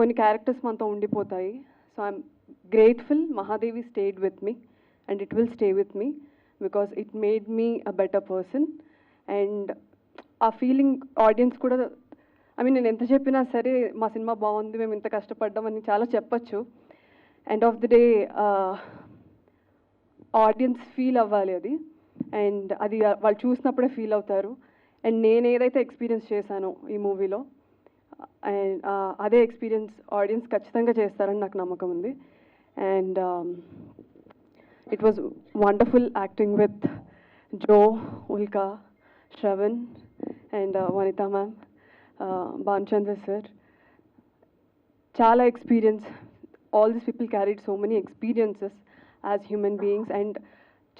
కొన్ని క్యారెక్టర్స్ మనతో ఉండిపోతాయి. So I'm grateful Mahadevi stayed with me and it will stay with me because it made me a better person. And ఆ feeling audience కూడా, I mean నేను ఎంత చెప్పినా సరే మా సినిమా బాగుంది, మేము ఇంత కష్టపడ్డామని చాలా చెప్పచ్చు. End of the day audience feel అవ్వాలి అది, అండ్ అది వాళ్ళు చూసినప్పుడే ఫీల్ అవుతారు. అండ్ నేను ఏదైతే ఎక్స్పీరియన్స్ చేశానో ఈ మూవీలో, అండ్ అదే ఎక్స్పీరియన్స్ ఆడియన్స్ ఖచ్చితంగా చేస్తారని నాకు నమ్మకం ఉంది. And it was wonderful acting with Jo, Ulka, Shravan and Vanitha ma'am, Bhanuchander sir. చాలా experience, all these people carried so many experiences as human beings and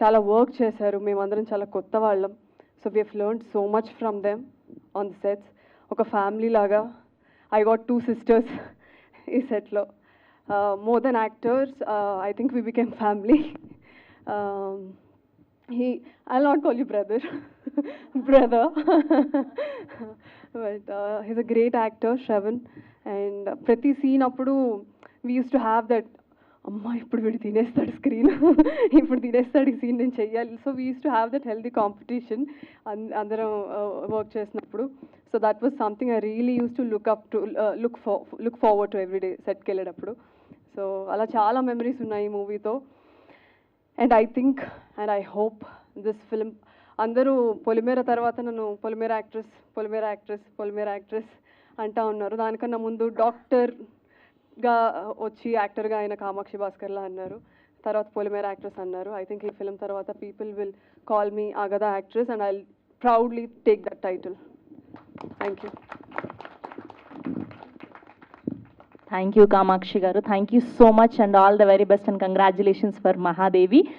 చాలా వర్క్ చేశారు. మేమందరం చాలా కొత్త వాళ్ళం. So we have learned so much from them on the sets. ఒక family లాగా. I got 2 sisters ఈ సెట్లో. More than actors, I think we became family. I'll not call you brother, brother. But he's a great actor, Shravan. And ప్రతి scene అప్పుడు we used to have that, అమ్మా ఇప్పుడు వీడు తినేస్తాడు screen, ఇప్పుడు తినేస్తాడు ఈ scene నేను చెయ్యాలి. So we use to have that healthy competition అందరం వర్క్ చేసినప్పుడు. So that was something I really use to look forward to everyday సెట్కి వెళ్ళేటప్పుడు. సో అలా చాలా మెమరీస్ ఉన్నాయి ఈ మూవీతో. And I think and I hope this film, అందరూ పొలిమేర తర్వాత నన్ను పొలిమేర యాక్ట్రెస్, పొలిమేర యాక్ట్రెస్, పొలిమేర యాక్ట్రెస్ అంటా ఉన్నారు. దానికన్నా ముందు డాక్టర్గా వచ్చి యాక్టర్గా ఆయన కామాక్షి భాస్కర్లా అన్నారు, తర్వాత పొలిమేర యాక్ట్రెస్ అన్నారు. ఐ థింక్ ఈ ఫిల్మ్ తర్వాత people will call me Agada actress and I will proudly take that title. Thank you. Thank you, Kamakshi garu. Thank you so much and all the very best and congratulations for Mahadevi.